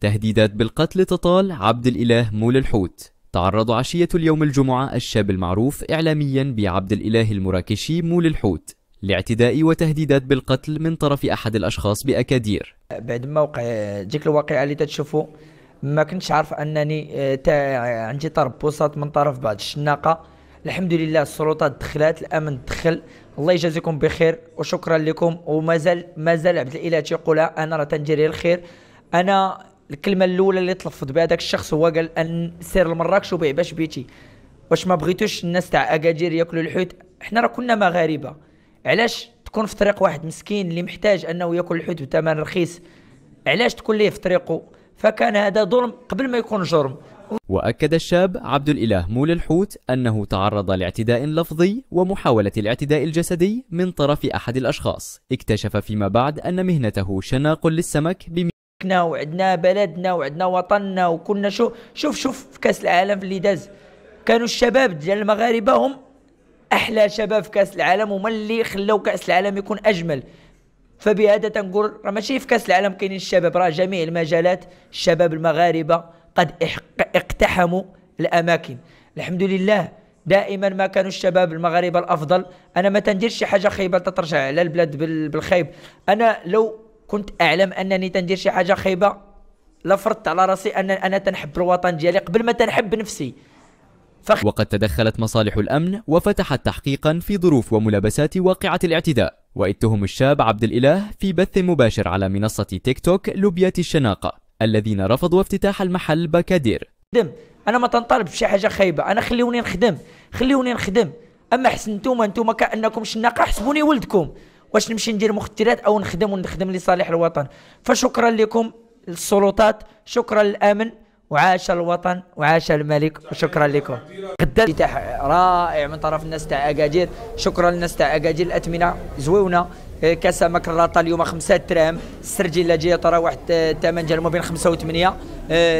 تهديدات بالقتل تطال عبد الإله مول الحوت. تعرض عشية اليوم الجمعة الشاب المعروف إعلاميا بعبد الإله المراكشي مول الحوت لاعتداء وتهديدات بالقتل من طرف أحد الأشخاص بأكادير. بعد ما وقع ديك الواقعة اللي تتشوفوا، ما كنتش عارف أنني عندي تربصات من طرف بعض الشناقة. الحمد لله السلطات دخلت، الأمن دخل، الله يجازيكم بخير وشكرا لكم. ومازال عبد الإله تيقولها، أنا راه تنجري الخير. أنا الكلمة الأولى اللي تلفظ بها داك الشخص هو قال أن سير لمراكش وبيع باش بيتي. واش ما بغيتوش الناس تاع أكادير ياكلوا الحوت؟ احنا راه كنا مغاربة، علاش تكون في طريق واحد مسكين اللي محتاج أنه ياكل الحوت بثمن رخيص، علاش تكون ليه في طريقه؟ فكان هذا ظلم قبل ما يكون جرم. وأكد الشاب عبد الإله مول الحوت أنه تعرض لاعتداء لفظي ومحاولة الاعتداء الجسدي من طرف أحد الأشخاص. اكتشف فيما بعد أن مهنته شناق للسمك وعندنا بلدنا وعندنا وطننا، وكنا شوف في كاس العالم اللي داز كانوا الشباب ديال المغاربه هم احلى شباب في كاس العالم، وما اللي خلاو كاس العالم يكون اجمل. فبهذا تنقول راه ماشي في كاس العالم كاينين الشباب، راه جميع المجالات الشباب المغاربه قد اقتحموا الاماكن. الحمد لله دائما ما كانوا الشباب المغاربه الافضل. انا ما تنديرش شي حاجه خايبه تترجع على البلاد بالخيب. انا لو كنت اعلم انني تندير شي حاجه خايبه لفرضت على راسي ان انا تنحب الوطن ديالي قبل ما تنحب نفسي. وقد تدخلت مصالح الامن وفتحت تحقيقا في ظروف وملابسات واقعه الاعتداء، واتهم الشاب عبد الاله في بث مباشر على منصه تيك توك لوبيات الشناقه الذين رفضوا افتتاح المحل بأكادير. انا ما تنطالب بشي حاجه خايبه، انا خليوني نخدم. اما حسنتوما كانكم شناقه، حسبوني ولدكم. واش نمشي ندير مخدرات او نخدم لصالح الوطن؟ فشكرا لكم السلطات، شكرا للامن، وعاش الوطن وعاش الملك، وشكرا لكم. غدا افتتاح رائع من طرف الناس تاع اكادير، شكرا للناس تاع اكادير. الاثمنه زويونه، كسمك الراطه اليوم 5 دراهم، السرجيله جايه ترى واحد الثمن ديال ما بين 5 و 8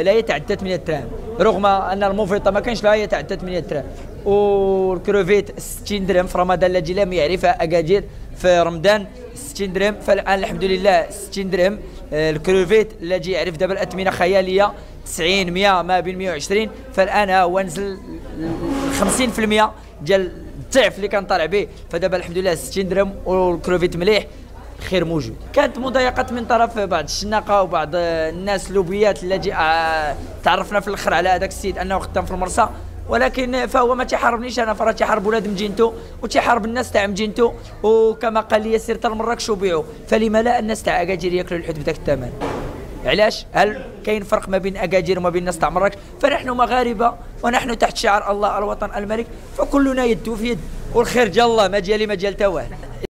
لا يتعدى 8 دراهم، رغم ان الموفيطه ما كاينش لا يتعدى 8 دراهم. والكروفيت 60 درهم في رمضان الذي لم يعرفها اكادير في رمضان 60 درهم. فالان الحمد لله 60 درهم الكروفيت الذي يعرف دابا الاثمنه خياليه 90 100 ما بين 120. فالان هو نزل 50% ديال الضعف اللي كان طالع به. فدابا الحمد لله 60 درهم والكروفيت مليح، الخير موجود. كانت مضايقات من طرف بعض الشناقه وبعض الناس اللوبيات التي تعرفنا في الاخر على هذاك السيد انه خدام في المرسى، ولكن فهو ما تيحاربنيش انا، فراه تيحارب ولاد مدينته وتيحارب الناس تاع مدينته. وكما قال لي سير لمراكش وبيعوا، فلما لا الناس تاع اكادير ياكلوا الحوت بداك الثمن؟ علاش؟ هل كاين فرق ما بين اكادير وما بين الناس تاع مراكش؟ فنحن مغاربه ونحن تحت شعار الله الوطن الملك، فكلنا يد في يد، والخير ديال الله ما ديالي ما ديال تا واحد.